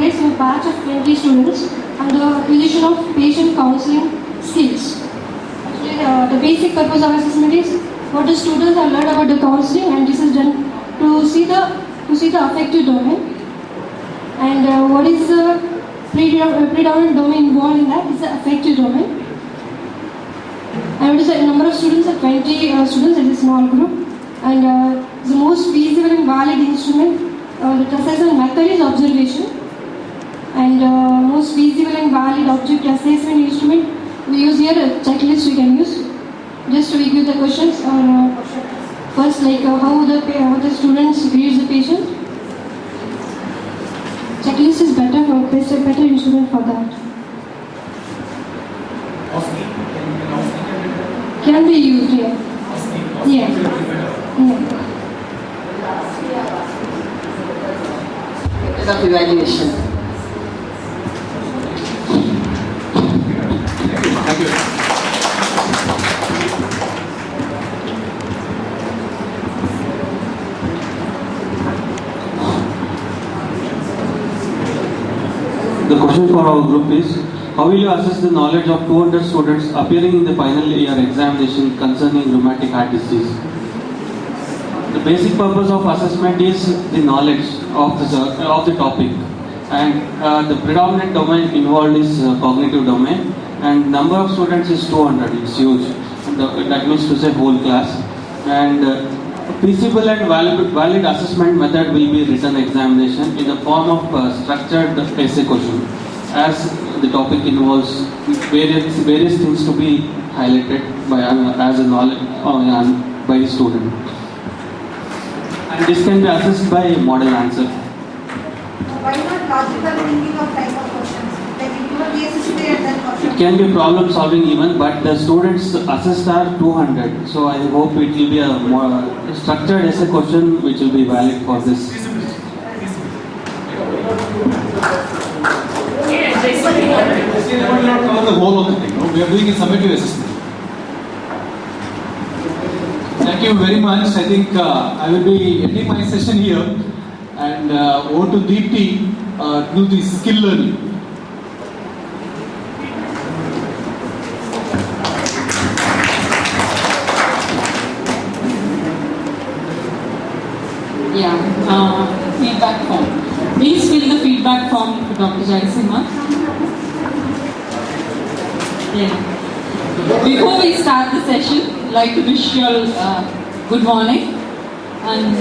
place in a batch of 20 students and the acquisition of patient counseling skills. Actually, the basic purpose of assessment is what the students have learned about the counseling, and this is done to see the affective domain. And what is the predominant domain involved in that is the affective domain. And what is the number of students? 20 students in a small group. And the most feasible and valid instrument, the assessment method is observation. And most feasible and valid object assessment instrument, we use here a checklist we can use. Just we give the questions. First, like how the students grade the patient. Checklist is better instrument for that. Can be used here. Yeah. Method of evaluation. Thank you. The question for our group is, how will you assess the knowledge of 200 students appearing in the final year examination concerning rheumatic heart disease? The basic purpose of assessment is the knowledge of the topic, and the predominant domain involved is cognitive domain, and number of students is 200. It's huge. That means to say whole class. And feasible and valid assessment method will be written examination in the form of structured essay question, as the topic involves various things to be highlighted by as a knowledge by the student. And this can be assessed by model answer. Why not logical thinking of type of questions? Like if you are basically and then question. It can be problem solving even, but the students assessed are 200. So I hope it will be a more structured essay question which will be valid for this. We will not cover the whole of the thing. No? We are doing a summative assessment. Thank you very much. I think I will be ending my session here, and over to Deepti to do the skill learning. Feedback form. Please fill the feedback form for Dr. Jayasimha. Yeah. Before we start the session, I'd like to wish you all good morning. And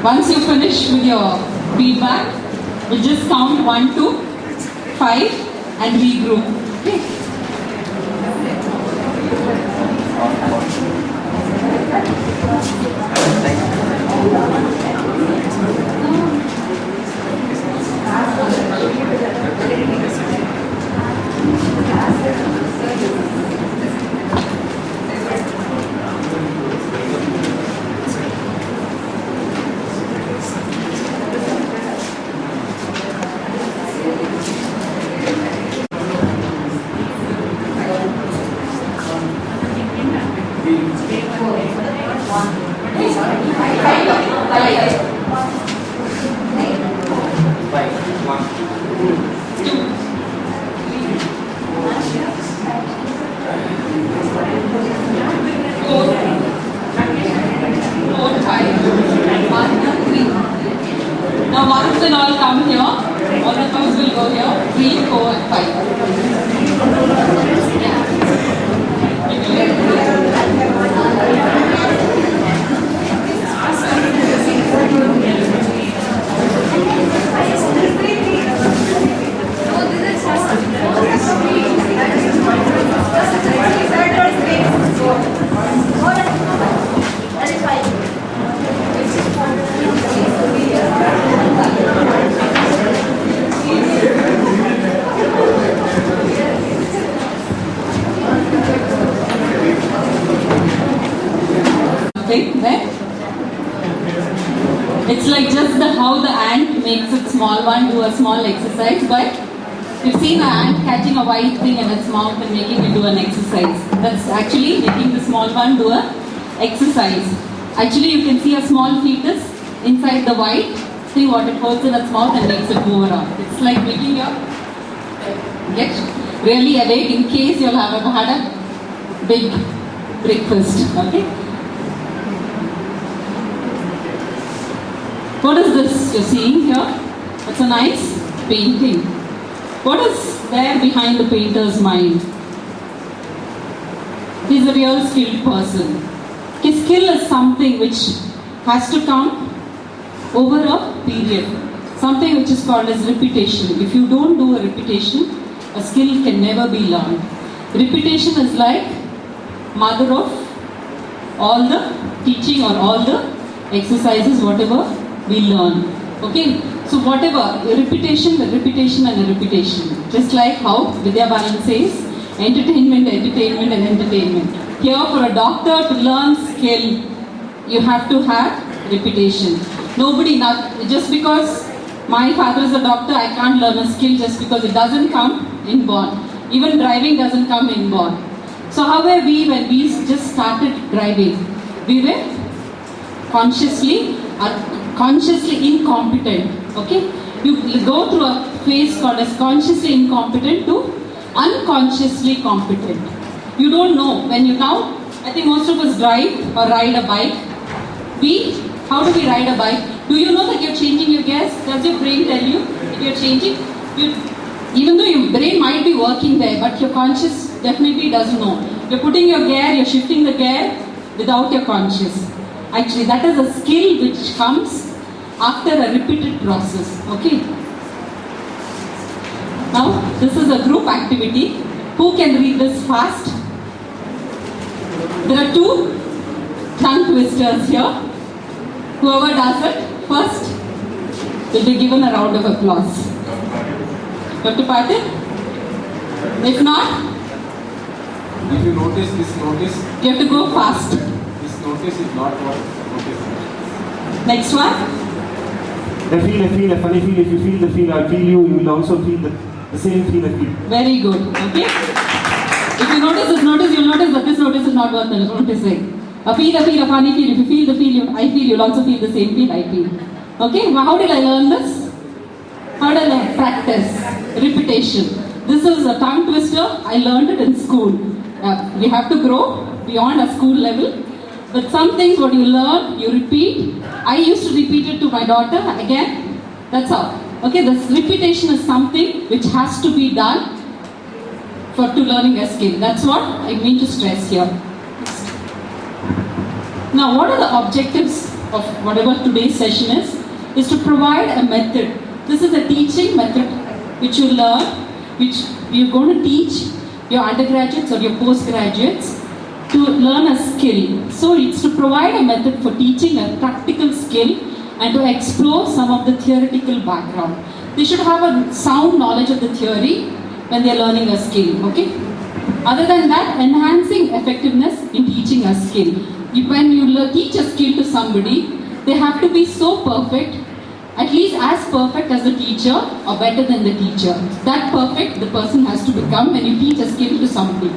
once you finish with your feedback, we just count 1 to 5 and regroup. Okay. Now once and all come here, all the thumbs will go here, 3, 4 and 5. It's like just how the ant makes its small one do a small exercise, but you've seen an ant catching a white thing in its mouth and making it do an exercise. That's actually making the small one do a exercise. Actually, you can see a small fetus inside the white. See what it holds in its mouth and makes it move around. It's like making your get really awake in case you'll have had a big breakfast. Okay. What is this you're seeing here? It's a nice painting. What is there behind the painter's mind? He's a real skilled person. His skill is something which has to come over a period. Something which is called as repetition. If you don't do a repetition, a skill can never be learned. Repetition is like mother of all the teaching or all the exercises, whatever we learn. Okay? So whatever, repetition and repetition. Just like how Vidya Balan says, entertainment and entertainment. Here for a doctor to learn skill, you have to have repetition. Nobody, just because my father is a doctor, I can't learn a skill just because it doesn't come inborn. Even driving doesn't come inborn. So how were we when we just started driving? We were consciously incompetent. Okay? You go through a phase called as consciously incompetent to unconsciously competent. You don't know. When you now, I think most of us drive or ride a bike. How do we ride a bike? Do you know that you're changing your gears? Does your brain tell you that you're changing? Even though your brain might be working there, but your conscious definitely doesn't know. You're putting your gear, you're shifting the gear without your conscious. Actually, that is a skill which comes after a repeated process. Okay? Now, this is a group activity. Who can read this fast? There are 2 tongue twisters here. Whoever does it first will be given a round of applause. Dr. Patil? If not, If you notice this notice, you have to go fast. this notice is not what notice. Next one. A feel, a funny feel. If you feel the feel, I feel you will also feel the same feel I feel. Very good. Okay? If you notice this notice, you'll notice that this notice is not worth noticing. A feel, a funny feel. If you feel the feel, I feel, you'll also feel the same feel I feel. Okay? Well, how did I learn this? How did I learn? Practice. Repetition. This is a tongue twister. I learned it in school. We have to grow beyond a school level. But some things what you learn, you repeat. I used to repeat it to my daughter again. That's all. Okay, this repetition is something which has to be done to learning a skill. That's what I mean to stress here. Now, what are the objectives of whatever today's session is to provide a method. This is a teaching method which you learn, which you're going to teach your undergraduates or your postgraduates to learn a skill. So it's to provide a method for teaching a practical skill and to explore some of the theoretical background. They should have a sound knowledge of the theory when they are learning a skill. Okay? Other than that, enhancing effectiveness in teaching a skill. When you teach a skill to somebody, they have to be so perfect, at least as perfect as the teacher or better than the teacher. That perfect the person has to become when you teach a skill to somebody.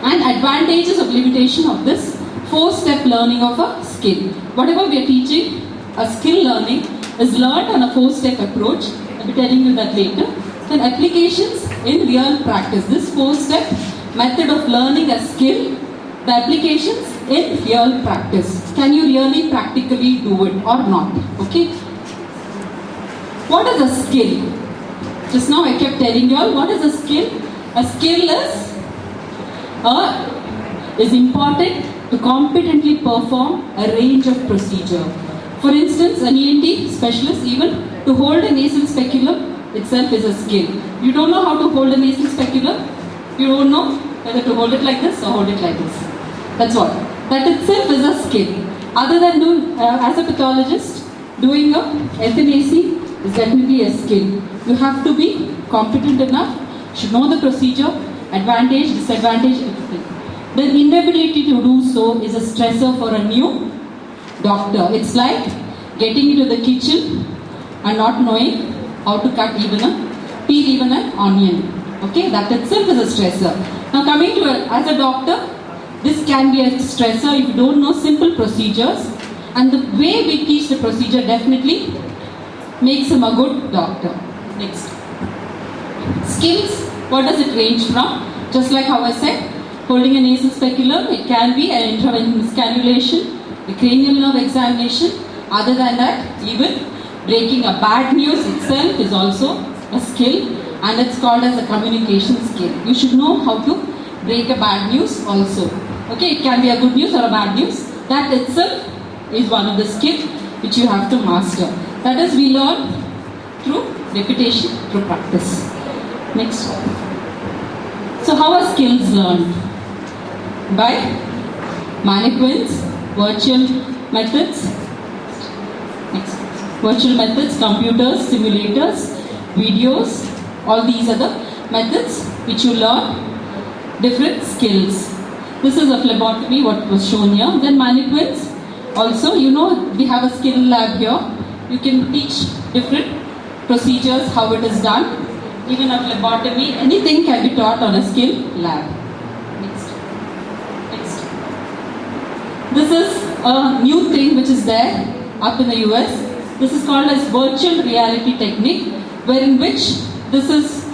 And advantages of limitation of this 4-step learning of a skill. Whatever we are teaching, a skill learning is learned on a 4-step approach. I'll be telling you that later. Then applications in real practice. This 4-step method of learning a skill, the applications in real practice. Can you really practically do it or not? Okay. What is a skill? Just now I kept telling you all, what is a skill? A skill is important to competently perform a range of procedure. For instance, an ENT specialist, even to hold a nasal speculum itself is a skill. You don't know how to hold a nasal speculum? You don't know whether to hold it like this or hold it like this. That's what. That itself is a skill. Other than doing, as a pathologist, doing a FNAC is definitely a skill. You have to be competent enough, should know the procedure, advantage, disadvantage, everything. The inability to do so is a stressor for a new doctor. It's like getting into the kitchen and not knowing how to peel even an onion. Okay, that itself is a stressor. Now coming to as a doctor, this can be a stressor if you don't know simple procedures. And the way we teach the procedure definitely makes him a good doctor. Next. Skills, what does it range from? Just like how I said, holding a nasal speculum, it can be an intravenous cannulation, a cranial nerve examination. Other than that, even breaking a bad news itself is also a skill, and it's called as a communication skill. You should know how to break a bad news also. Okay, it can be a good news or a bad news. That itself is one of the skills which you have to master. That is, we learn through repetition, through practice. Next. So how are skills learned? By mannequins, virtual methods, next. Virtual methods, computers, simulators, videos, all these are the methods which you learn different skills. This is a phlebotomy, what was shown here. Then mannequins, also, you know, we have a skill lab here. You can teach different procedures, how it is done. Even a phlebotomy, anything can be taught on a skill lab. Next. Next. This is a new thing which is there up in the US. This is called as virtual reality technique, wherein which this is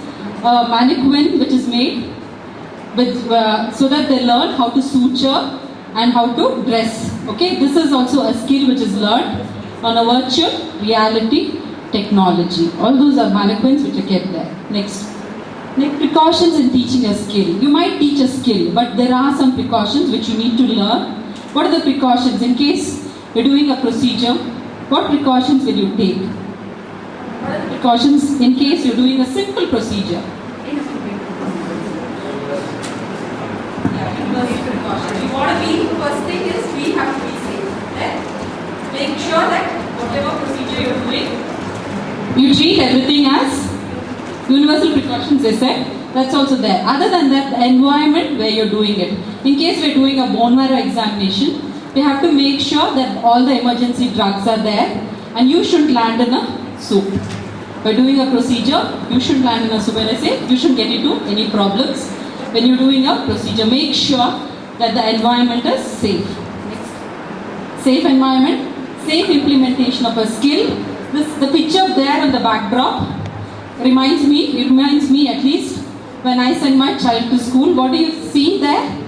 a mannequin which is made with, so that they learn how to suture and how to dress. Okay, this is also a skill which is learned on a virtual reality technology. All those are mannequins which are kept there. Next. Next, precautions in teaching a skill. You might teach a skill, but there are some precautions which you need to learn. What are the precautions in case you're doing a procedure? What precautions will you take? What are the precautions in case you're doing a simple procedure? We want to be, first thing is we have to be safe. Then make sure that whatever procedure you're doing, you treat everything as universal precautions, they said. That's also there. Other than that, the environment where you're doing it. In case we're doing a bone marrow examination, we have to make sure that all the emergency drugs are there, and you shouldn't land in a soup. By doing a procedure, you shouldn't land in a soup. When I say you shouldn't get into any problems when you're doing a procedure, make sure that the environment is safe. Next. Safe environment, safe implementation of a skill. The picture there on the backdrop reminds me at least when I send my child to school. What do you see there?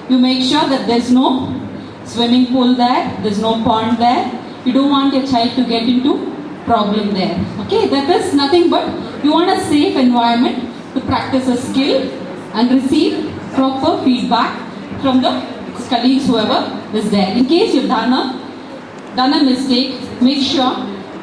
You make sure that there's no swimming pool there, there's no pond there. You don't want your child to get into problem there. Okay, that is nothing but you want a safe environment to practice a skill and receive proper feedback from the colleagues, whoever is there. In case you've done a mistake, make sure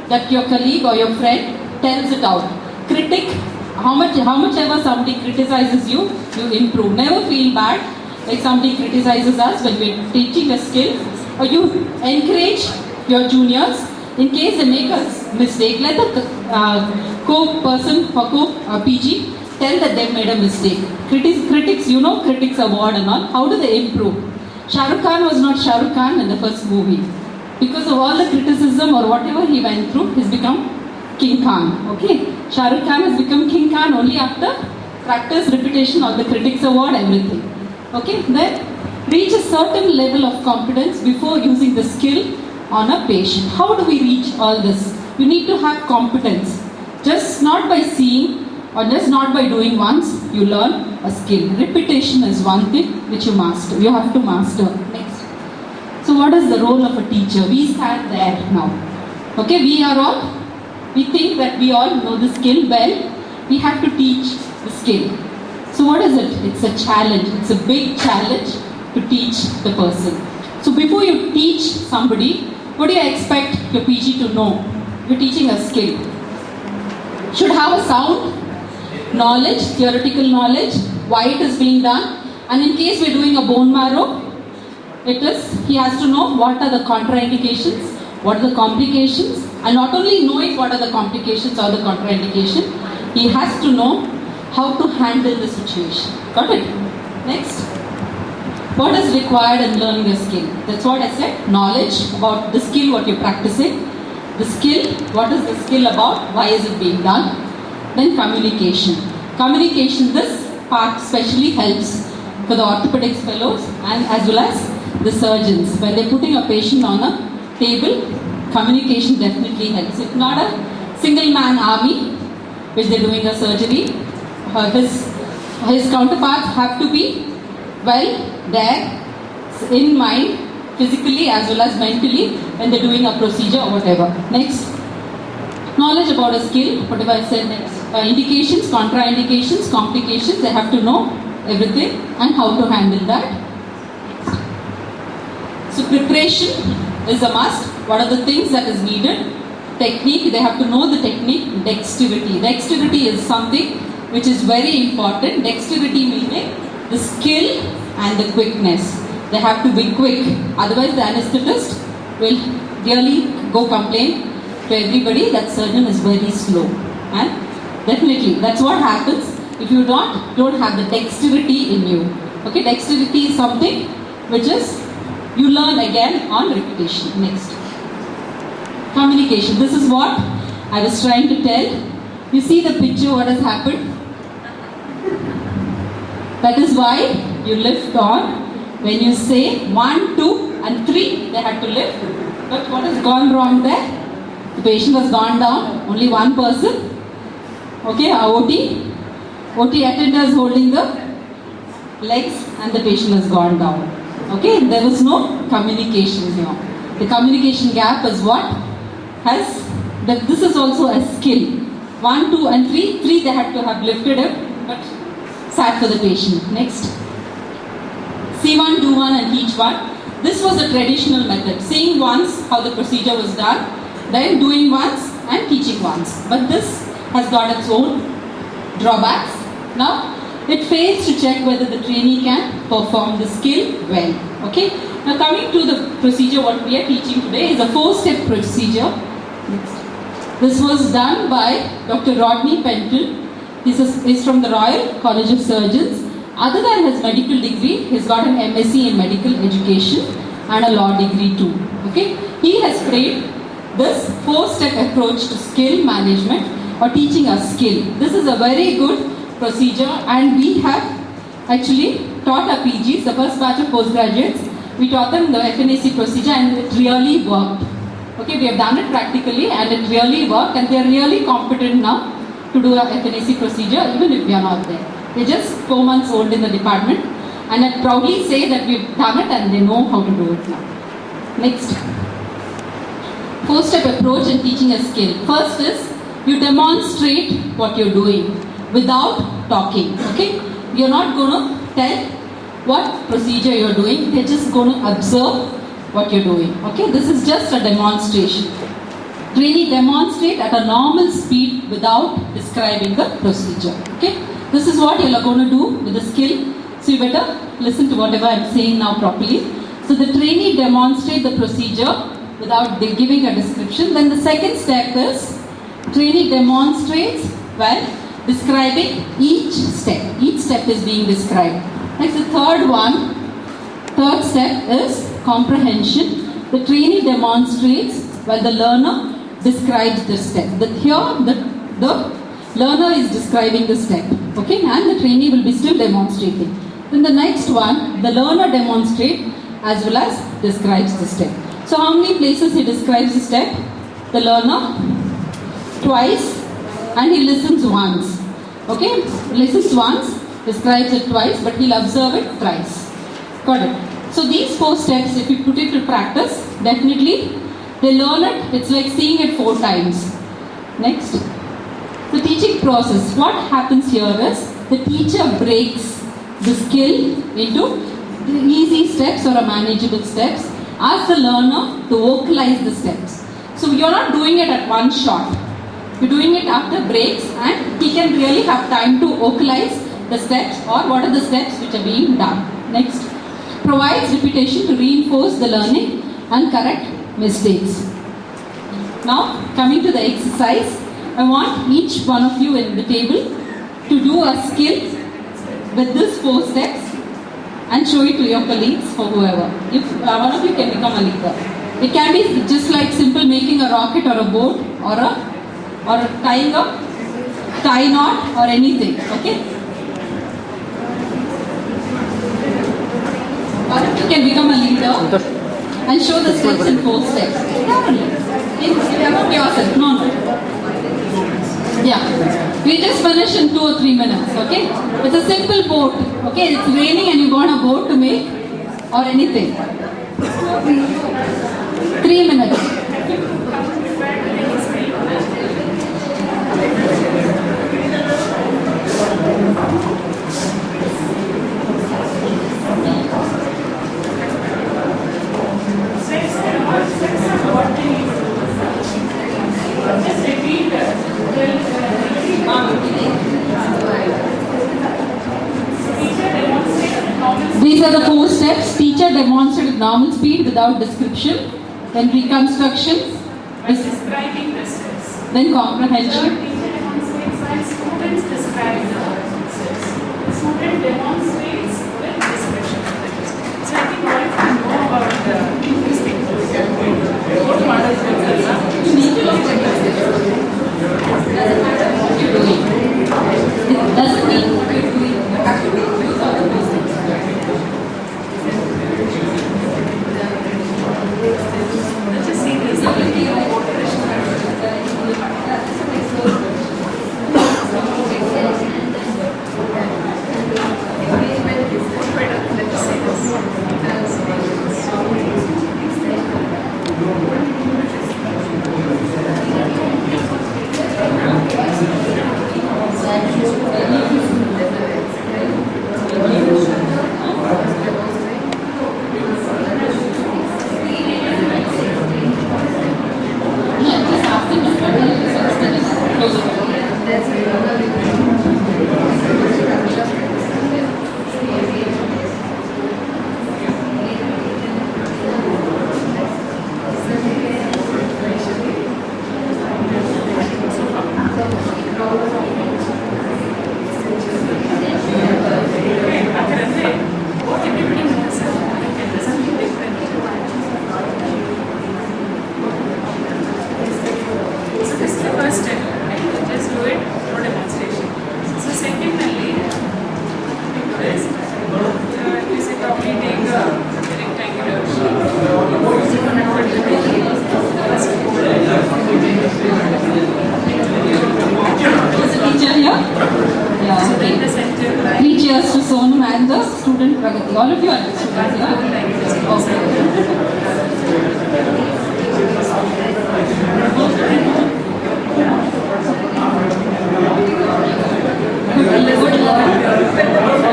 that your colleague or your friend tells it out. Critic, how much ever somebody criticizes you, you improve. Never feel bad like somebody criticizes us when we're teaching a skill, or you encourage your juniors. In case they make a mistake, let the co-person for PG tell that they've made a mistake. Critics, you know, critics award and all, how do they improve? Shah Rukh Khan was not Shah Rukh Khan in the first movie. Because of all the criticism or whatever he went through, he's become King Khan. Okay? Shah Rukh Khan has become King Khan only after practice, repetition, or the critics award, everything. Okay? Then reach a certain level of confidence before using the skill on a patient. How do we reach all this? You need to have competence. Just not by seeing or just not by doing once, you learn a skill. Repetition is one thing which you master. You have to master. Next. So what is the role of a teacher? We stand there now. Okay, we think that we all know the skill well. We have to teach the skill. So what is it? It's a challenge. It's a big challenge to teach the person. So before you teach somebody, what do you expect your PG to know? You're teaching a skill. Should have a sound knowledge, theoretical knowledge, why it is being done. And in case we're doing a bone marrow, he has to know what are the contraindications, what are the complications, and not only knowing what are the complications or the contraindication, he has to know how to handle the situation. Got it? Next. What is required in learning a skill? That's what I said. Knowledge about the skill, what you're practicing. The skill, what is the skill about? Why is it being done? Then communication. Communication, this part especially helps for the orthopedics fellows and as well as the surgeons. When they're putting a patient on a table, communication definitely helps. If not a single man army, which they're doing a surgery, his counterparts have to be well there in mind, physically as well as mentally when they're doing a procedure or whatever. Next, knowledge about a skill, whatever I said next. Indications, contraindications, complications, they have to know everything and how to handle that. So preparation is a must. What are the things that is needed? Technique, they have to know the technique. Dexterity. Dexterity is something which is very important. Dexterity meaning the skill and the quickness. They have to be quick. Otherwise the anesthetist will really go complain to everybody that surgeon is very slow. And definitely that's what happens if you don't have the dexterity in you. Okay, dexterity is something which is you learn again on repetition. Next, communication. This is what I was trying to tell. You see the picture, what has happened? That is why you lift on. When you say 1, 2 and 3, they have to lift. But what has gone wrong there? The patient has gone down, only one person. Okay, OT attendant is holding the legs and the patient has gone down. Okay, there was no communication here. The communication gap is what has, this is also a skill. 1, 2 and 3 they had to have lifted it, but sat for the patient. Next, see one, do one and teach one. This was a traditional method, seeing once how the procedure was done, then doing once and teaching once. But this has got its own drawbacks. Now, it fails to check whether the trainee can perform the skill well. Okay. Now, coming to the procedure, what we are teaching today is a 4-step procedure. This was done by Dr. Rodney Penton. This is from the Royal College of Surgeons. Other than his medical degree, he's got an MSc in medical education and a law degree too. Okay. He has framed this 4-step approach to skill management or teaching a skill. This is a very good procedure and we have actually taught our PGs, the first batch of postgraduates, we taught them the FNAC procedure and it really worked. Okay, we have done it practically and it really worked and they are really competent now to do a FNAC procedure even if we are not there. They're just 4 months old in the department and I proudly say that we've done it and they know how to do it now. Next, 4-step approach in teaching a skill. First is you demonstrate what you're doing without talking. Okay, you're not going to tell what procedure you're doing, they're just going to observe what you're doing. Okay, this is just a demonstration. Really demonstrate at a normal speed without describing the procedure. Okay, this is what you're going to do with the skill. So you better listen to whatever I'm saying now properly. So the trainee demonstrate the procedure without giving a description. Then the second step is trainee demonstrates while describing each step. Each step is being described. Next, the third step is comprehension. The trainee demonstrates while the learner describes the step. Here the learner is describing the step. Okay, and the trainee will be still demonstrating. Then the next one, the learner demonstrates as well as describes the step. So how many places he describes the step? The learner twice and he listens once. Okay, listens once, describes it twice, but he'll observe it thrice. Got it? So these 4 steps, if you put it to practice, definitely they learn it. It's like seeing it 4 times. Next, the teaching process. What happens here is the teacher breaks the skill into easy steps or a manageable steps. Ask the learner to vocalize the steps. So you're not doing it at one shot. You're doing it after breaks and he can really have time to vocalize the steps or what are the steps which are being done. Next, provides repetition to reinforce the learning and correct mistakes. Now, coming to the exercise, I want each one of you in the table to do a skill with these 4 steps and show it to your colleagues or whoever. If one of you can become a leader. It can be just like simple making a rocket or a boat or tying a tie knot or anything. Okay. One of you can become a leader and show the steps in 4 steps. About yourself. No. Yeah. We just finish in 2 or 3 minutes. Okay. It's a simple boat. Okay. It's raining and you want a boat to make or anything. 3 minutes. These are the 4 steps. Teacher demonstrated normal speed without description. Then reconstruction. Describing the steps. Then comprehension. Teacher demonstrates while students describe the steps. Student demonstrates with description. So I think what if you know about this thing? What models You need to look at it. Doesn't matter what you're doing. It doesn't mean what you're doing. You have to make use of the basics. Let's just see this. All of you are the students, yeah?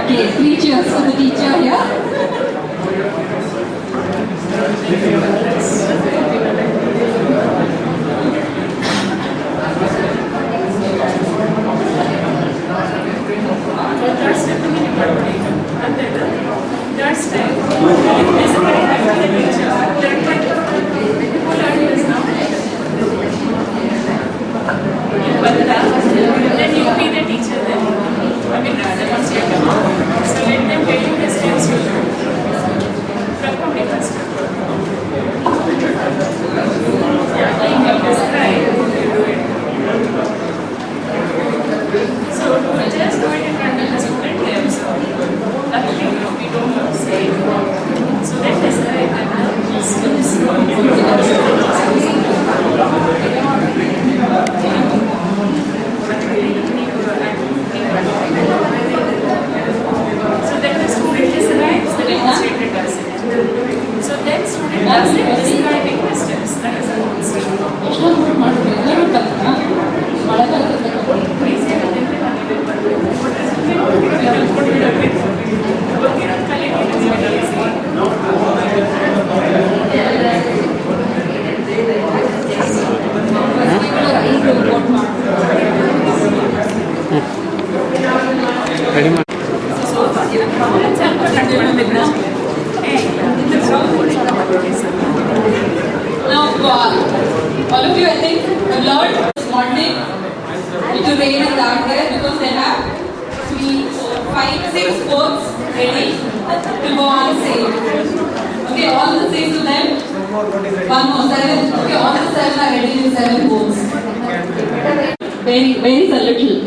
Okay, 3 cheers for the teacher here. Then you be the teacher then. I mean, demonstrator. So let them tell you the steps you do. From the first step. Yeah, you describe, you do it. So just do it in front of the student, they observe. Luckily, we don't say it. So then describe the steps. So then the student describes, the demonstrator does it. So then student does it, describing the steps. That is the whole step. All of you, I think, have learned this morning to rain and dark there because they have 3, 4, 5, 6 boats ready to go on sale. Okay, all the 6 of them. 1 more, 7. Okay, all the 7 are ready with 7 boats. Varies a little.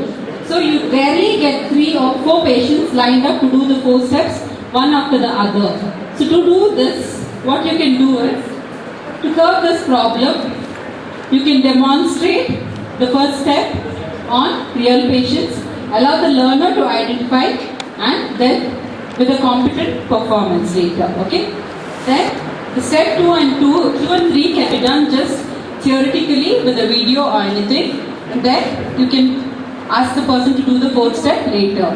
So you rarely get 3 or 4 patients lined up to do the 4 steps. one after the other. So to do this, what you can do is, to curb this problem, you can demonstrate the first step on real patients, allow the learner to identify, and then with a competent performance later. Okay? Then the step 2 and 3 can be done just theoretically with a video or anything, and then you can ask the person to do the 4th step later.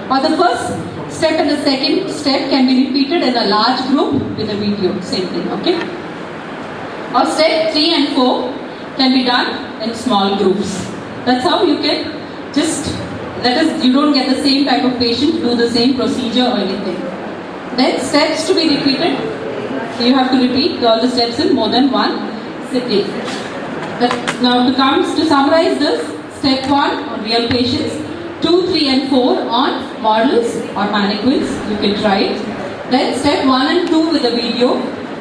Or the first step and the second step can be repeated in a large group with a video, same thing. Okay? Or step 3 and 4 can be done in small groups. That's how you can just, that is, you don't get the same type of patient to do the same procedure or anything. Then steps to be repeated, you have to repeat all the steps in more than one sitting. Now to summarize this, step 1 on real patients, 2, 3 and 4 on models or mannequins, you can try it. Then step 1 and 2 with a video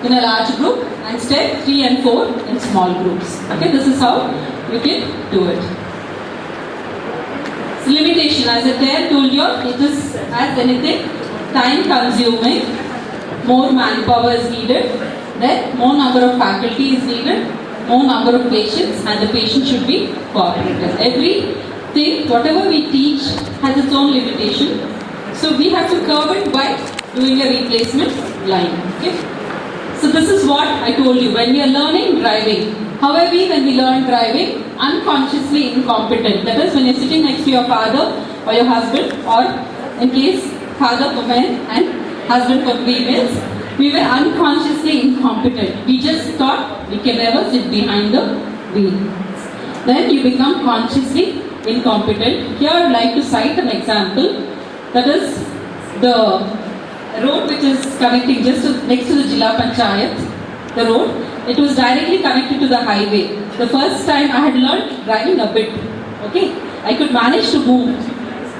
in a large group, and step 3 and 4 in small groups. Okay, this is how you can do it. So limitation, as I told you, it is as anything, time consuming, more manpower is needed, then more number of faculty is needed, more number of patients, and the patient should be cooperative. Everything, whatever we teach has its own limitation. So we have to curb it by doing a replacement line. Okay? So this is what I told you, when we are learning driving. How are we when we learn driving? Unconsciously incompetent. That is when you're sitting next to your father or your husband, or in case father for men and husband for females, we were unconsciously incompetent. We just thought we can never sit behind the wheel. Then you become consciously incompetent. Here I would like to cite an example. That is the road which is connecting just next to the Jilla Panchayat, the road, it was directly connected to the highway. The first time I had learned driving a bit, okay, I could manage to move.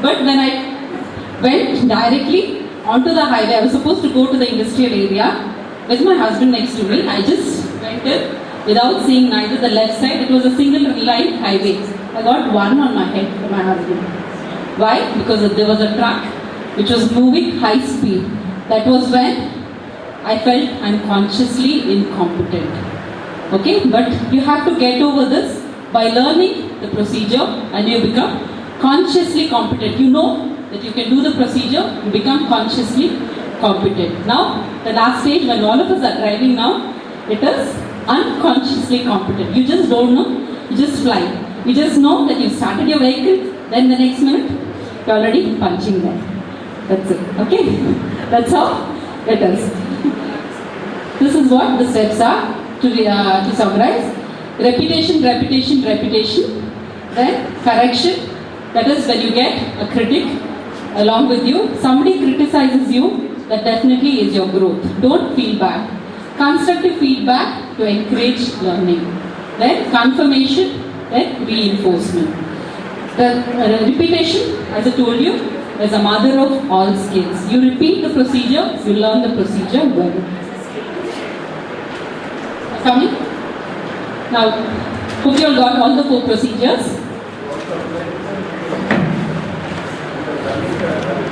But when I went directly onto the highway, I was supposed to go to the industrial area with my husband next to me. I just went in without seeing neither the left side. It was a single line highway. I got one on my head for my husband. Why? Because there was a truck which was moving high speed. That was when I felt unconsciously incompetent. Okay, but you have to get over this by learning the procedure, and you become consciously competent. You know that you can do the procedure, you become consciously competent. Now, the last stage when all of us are driving now, it is unconsciously competent. You just don't know, you just fly. You just know that you started your vehicle, then the next minute, you're already punching there. That's it. Okay? That's how it is. This is what the steps are to summarize. Repetition, repetition, repetition. Then correction. That is when you get a critic along with you. Somebody criticizes you, that definitely is your growth. Don't feel bad. Constructive feedback to encourage learning. Then confirmation, then reinforcement. The repetition, as I told you, is a mother of all skills. You repeat the procedure, you learn the procedure well. Coming? Now, hope you all got all the 4 procedures.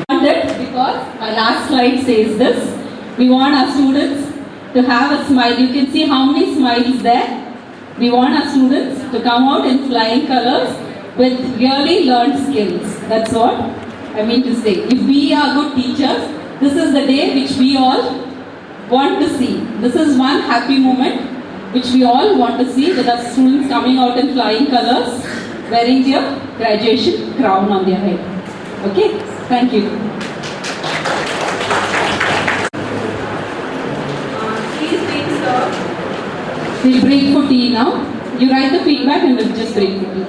Because our last slide says this, we want our students to have a smile. You can see how many smiles there. We want our students to come out in flying colors with really learned skills. That's what I mean to say. If we are good teachers, this is the day which we all want to see. This is one happy moment which we all want to see, with our students coming out in flying colors, wearing their graduation crown on their head. Okay? Thank you. We'll break for tea now. You write the feedback and we'll just break for tea.